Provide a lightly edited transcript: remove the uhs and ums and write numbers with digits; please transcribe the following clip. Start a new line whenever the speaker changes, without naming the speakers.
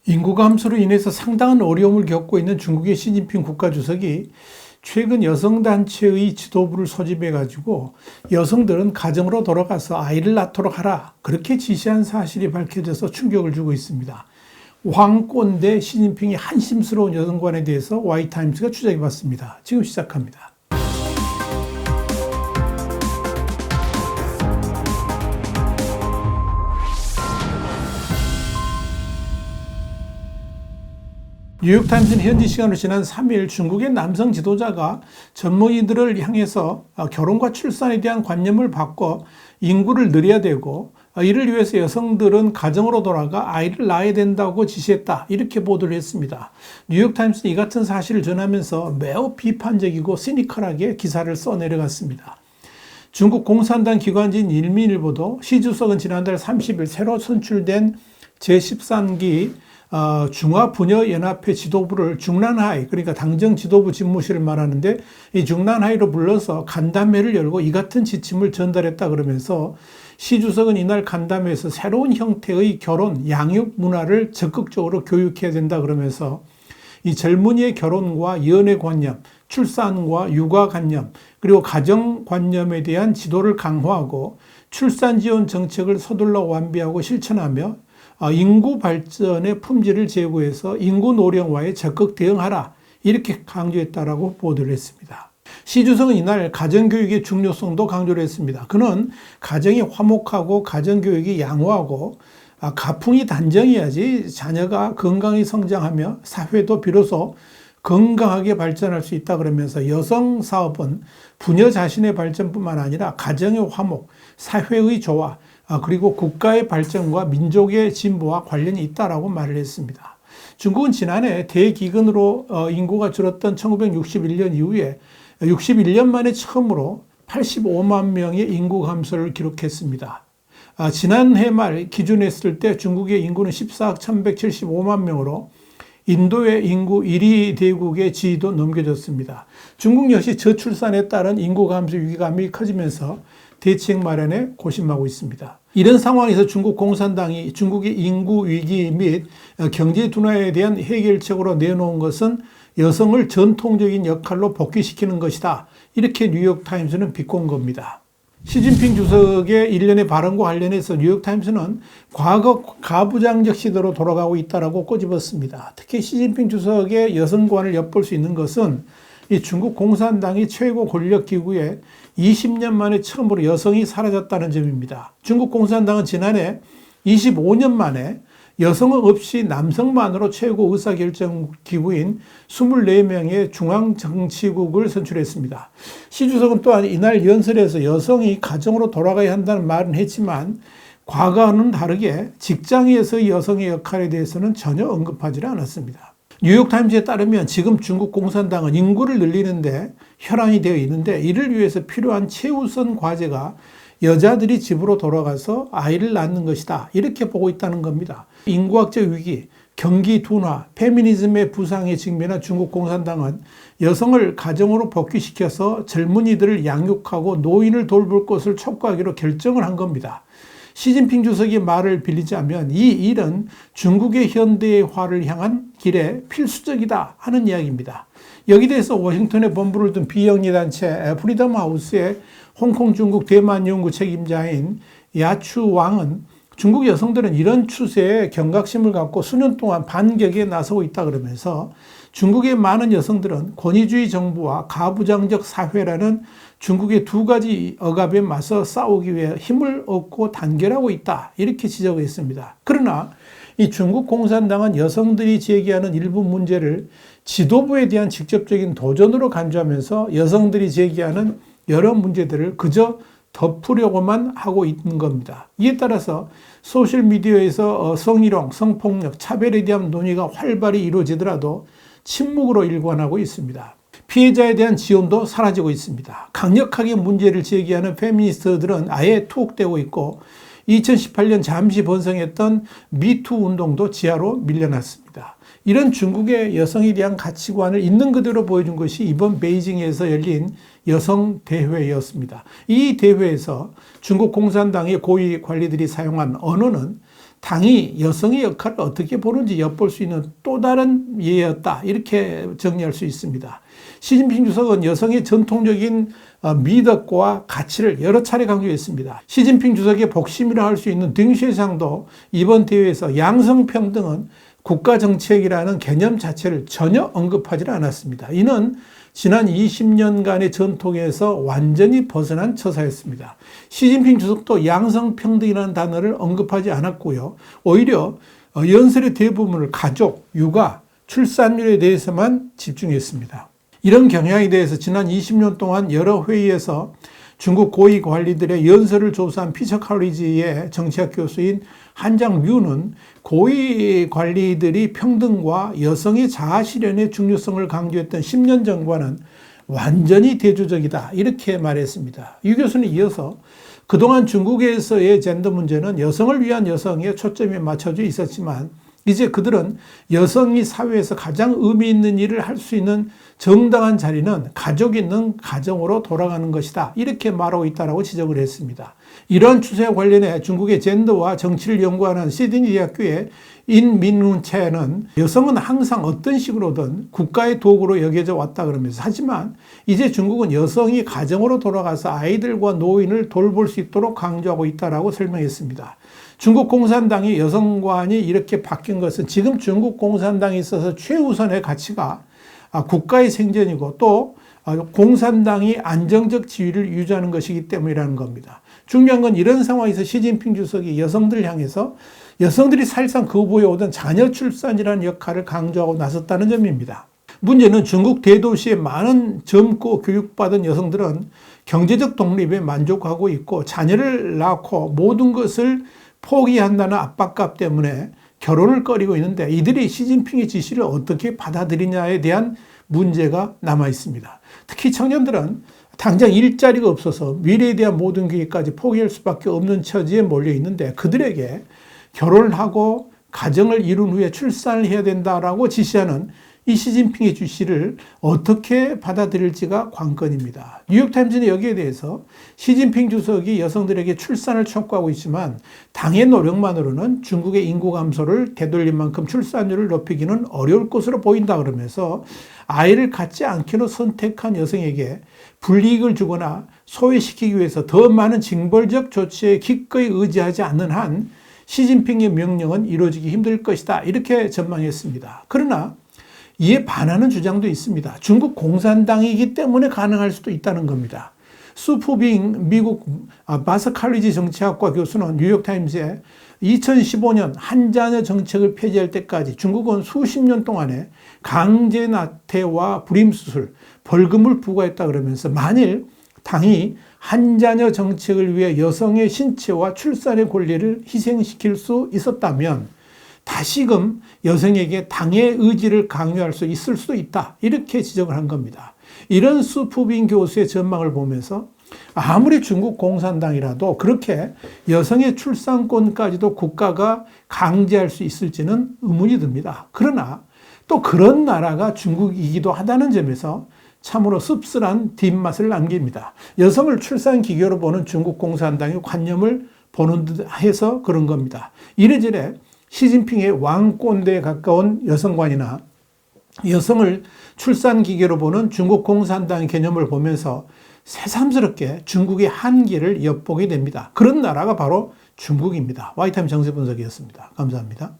인구 감소로 인해서 상당한 어려움을 겪고 있는 중국의 시진핑 국가주석이 최근 여성단체의 지도부를 소집해가지고 여성들은 가정으로 돌아가서 아이를 낳도록 하라, 그렇게 지시한 사실이 밝혀져서 충격을 주고 있습니다. 왕꼰대 시진핑이 한심스러운 여성관에 대해서 와이타임스가 추적해봤습니다. 지금 시작합니다. 뉴욕타임스는 현지 시간으로 지난 3일 중국의 남성 지도자가 전문의들을 향해서 결혼과 출산에 대한 관념을 바꿔 인구를 늘려야 되고, 이를 위해서 여성들은 가정으로 돌아가 아이를 낳아야 된다고 지시했다, 이렇게 보도를 했습니다. 뉴욕타임스는 이 같은 사실을 전하면서 매우 비판적이고 시니컬하게 기사를 써내려갔습니다. 중국 공산당 기관지인 일민일보도 시 주석은 지난달 30일 새로 선출된 제13기 중화부녀연합회 지도부를 중난하이, 그러니까 당정 지도부 집무실을 말하는데, 이 중난하이로 불러서 간담회를 열고 이 같은 지침을 전달했다 그러면서 시 주석은 이날 간담회에서 새로운 형태의 결혼, 양육 문화를 적극적으로 교육해야 된다 그러면서 이 젊은이의 결혼과 연애관념, 출산과 육아관념, 그리고 가정관념에 대한 지도를 강화하고 출산지원 정책을 서둘러 완비하고 실천하며 인구 발전의 품질을 제고해서 인구 노령화에 적극 대응하라, 이렇게 강조했다라고 보도를 했습니다. 시 주석은 이날 가정교육의 중요성도 강조를 했습니다. 그는 가정이 화목하고 가정교육이 양호하고 가풍이 단정해야지 자녀가 건강히 성장하며 사회도 비로소 건강하게 발전할 수 있다 그러면서 여성 사업은 부녀 자신의 발전뿐만 아니라 가정의 화목, 사회의 조화, 그리고 국가의 발전과 민족의 진보와 관련이 있다라고 말을 했습니다. 중국은 지난해 대기근으로 인구가 줄었던 1961년 이후에 61년 만에 처음으로 85만 명의 인구 감소를 기록했습니다. 지난해 말 기준했을 때 중국의 인구는 14억 1175만 명으로 인도의 인구 1위 대국의 지위도 넘겨졌습니다. 중국 역시 저출산에 따른 인구 감소 위기감이 커지면서 대책 마련에 고심하고 있습니다. 이런 상황에서 중국 공산당이 중국의 인구 위기 및 경제 둔화에 대한 해결책으로 내놓은 것은 여성을 전통적인 역할로 복귀시키는 것이다, 이렇게 뉴욕타임스는 비꼰 겁니다. 시진핑 주석의 일련의 발언과 관련해서 뉴욕타임스는 과거 가부장적 시대로 돌아가고 있다고 꼬집었습니다. 특히 시진핑 주석의 여성관을 엿볼 수 있는 것은 이 중국 공산당이 최고 권력 기구에 20년 만에 처음으로 여성이 사라졌다는 점입니다. 중국 공산당은 지난해 25년 만에 여성 없이 남성만으로 최고 의사결정 기구인 24명의 중앙정치국을 선출했습니다. 시 주석은 또한 이날 연설에서 여성이 가정으로 돌아가야 한다는 말은 했지만 과거와는 다르게 직장에서의 여성의 역할에 대해서는 전혀 언급하지 않았습니다. 뉴욕타임즈에 따르면 지금 중국 공산당은 인구를 늘리는데 혈안이 되어 있는데, 이를 위해서 필요한 최우선 과제가 여자들이 집으로 돌아가서 아이를 낳는 것이다, 이렇게 보고 있다는 겁니다. 인구학적 위기, 경기 둔화, 페미니즘의 부상에 직면한 중국 공산당은 여성을 가정으로 복귀시켜서 젊은이들을 양육하고 노인을 돌볼 것을 촉구하기로 결정을 한 겁니다. 시진핑 주석의 말을 빌리자면 이 일은 중국의 현대화를 향한 길에 필수적이다 하는 이야기입니다. 여기 대해서 워싱턴에 본부를 둔 비영리 단체 프리덤 하우스의 홍콩 중국 대만 연구 책임자인 야추 왕은 중국 여성들은 이런 추세에 경각심을 갖고 수년 동안 반격에 나서고 있다 그러면서 중국의 많은 여성들은 권위주의 정부와 가부장적 사회라는 중국의 두 가지 억압에 맞서 싸우기 위해 힘을 얻고 단결하고 있다, 이렇게 지적했습니다. 그러나 이 중국 공산당은 여성들이 제기하는 일부 문제를 지도부에 대한 직접적인 도전으로 간주하면서 여성들이 제기하는 여러 문제들을 그저 덮으려고만 하고 있는 겁니다. 이에 따라서 소셜미디어에서 성희롱, 성폭력, 차별에 대한 논의가 활발히 이루어지더라도 침묵으로 일관하고 있습니다. 피해자에 대한 지원도 사라지고 있습니다. 강력하게 문제를 제기하는 페미니스트들은 아예 투옥되고 있고 2018년 잠시 번성했던 미투 운동도 지하로 밀려났습니다. 이런 중국의 여성에 대한 가치관을 있는 그대로 보여준 것이 이번 베이징에서 열린 여성 대회였습니다. 이 대회에서 중국 공산당의 고위 관리들이 사용한 언어는 당이 여성의 역할을 어떻게 보는지 엿볼 수 있는 또 다른 예였다. 이렇게 정리할 수 있습니다. 시진핑 주석은 여성의 전통적인 미덕과 가치를 여러 차례 강조했습니다. 시진핑 주석의 복심이라 할 수 있는 딩쉐상도 이번 대회에서 양성평등은 국가정책이라는 개념 자체를 전혀 언급하지 않았습니다. 이는 지난 20년간의 전통에서 완전히 벗어난 처사였습니다. 시진핑 주석도 양성평등이라는 단어를 언급하지 않았고요. 오히려 연설의 대부분을 가족, 육아, 출산율에 대해서만 집중했습니다. 이런 경향에 대해서 지난 20년 동안 여러 회의에서 중국 고위 관리들의 연설을 조사한 피처 칼리지의 정치학 교수인 한장뮤는 고위 관리들이 평등과 여성의 자아 실현의 중요성을 강조했던 10년 전과는 완전히 대조적이다. 이렇게 말했습니다. 이 교수는 이어서 그동안 중국에서의 젠더 문제는 여성을 위한 여성의 초점이 맞춰져 있었지만 이제 그들은 여성이 사회에서 가장 의미 있는 일을 할 수 있는 정당한 자리는 가족이 있는 가정으로 돌아가는 것이다. 이렇게 말하고 있다고 지적을 했습니다. 이러한 추세와 관련해 중국의 젠더와 정치를 연구하는 시드니 대학교의 인민룬체는 여성은 항상 어떤 식으로든 국가의 도구로 여겨져 왔다 그러면서 하지만 이제 중국은 여성이 가정으로 돌아가서 아이들과 노인을 돌볼 수 있도록 강조하고 있다고 설명했습니다. 중국 공산당이 여성관이 이렇게 바뀐 것은 지금 중국 공산당에 있어서 최우선의 가치가 국가의 생존이고 또 공산당이 안정적 지위를 유지하는 것이기 때문이라는 겁니다. 중요한 건 이런 상황에서 시진핑 주석이 여성들을 향해서 여성들이 사실상 거부해오던 자녀 출산이라는 역할을 강조하고 나섰다는 점입니다. 문제는 중국 대도시의 많은 젊고 교육받은 여성들은 경제적 독립에 만족하고 있고 자녀를 낳고 모든 것을 포기한다는 압박감 때문에 결혼을 꺼리고 있는데 이들이 시진핑의 지시를 어떻게 받아들이냐에 대한 문제가 남아 있습니다. 특히 청년들은 당장 일자리가 없어서 미래에 대한 모든 계획까지 포기할 수밖에 없는 처지에 몰려 있는데 그들에게 결혼을 하고 가정을 이룬 후에 출산을 해야 된다라고 지시하는 이 시진핑의 지시를 어떻게 받아들일지가 관건입니다. 뉴욕타임즈는 여기에 대해서 시진핑 주석이 여성들에게 출산을 촉구하고 있지만 당의 노력만으로는 중국의 인구 감소를 되돌릴 만큼 출산율을 높이기는 어려울 것으로 보인다 그러면서 아이를 갖지 않기로 선택한 여성에게 불이익을 주거나 소외시키기 위해서 더 많은 징벌적 조치에 기꺼이 의지하지 않는 한 시진핑의 명령은 이루어지기 힘들 것이다. 이렇게 전망했습니다. 그러나 이에 반하는 주장도 있습니다. 중국 공산당이기 때문에 가능할 수도 있다는 겁니다. 수푸빙 미국 바서 칼리지 정치학과 교수는 뉴욕타임즈에 2015년 한자녀 정책을 폐지할 때까지 중국은 수십 년 동안에 강제 나태와 불임수술, 벌금을 부과했다 그러면서 만일 당이 한자녀 정책을 위해 여성의 신체와 출산의 권리를 희생시킬 수 있었다면 다시금 여성에게 당의 의지를 강요할 수 있을 수도 있다. 이렇게 지적을 한 겁니다. 이런 수푸빙 교수의 전망을 보면서 아무리 중국 공산당이라도 그렇게 여성의 출산권까지도 국가가 강제할 수 있을지는 의문이 듭니다. 그러나 또 그런 나라가 중국이기도 하다는 점에서 참으로 씁쓸한 뒷맛을 남깁니다. 여성을 출산 기계로 보는 중국 공산당의 관념을 보는 듯 해서 그런 겁니다. 이래저래 시진핑의 왕꼰대에 가까운 여성관이나 여성을 출산 기계로 보는 중국 공산당의 개념을 보면서 새삼스럽게 중국의 한계를 엿보게 됩니다. 그런 나라가 바로 중국입니다. 와이타임 정세 분석이었습니다. 감사합니다.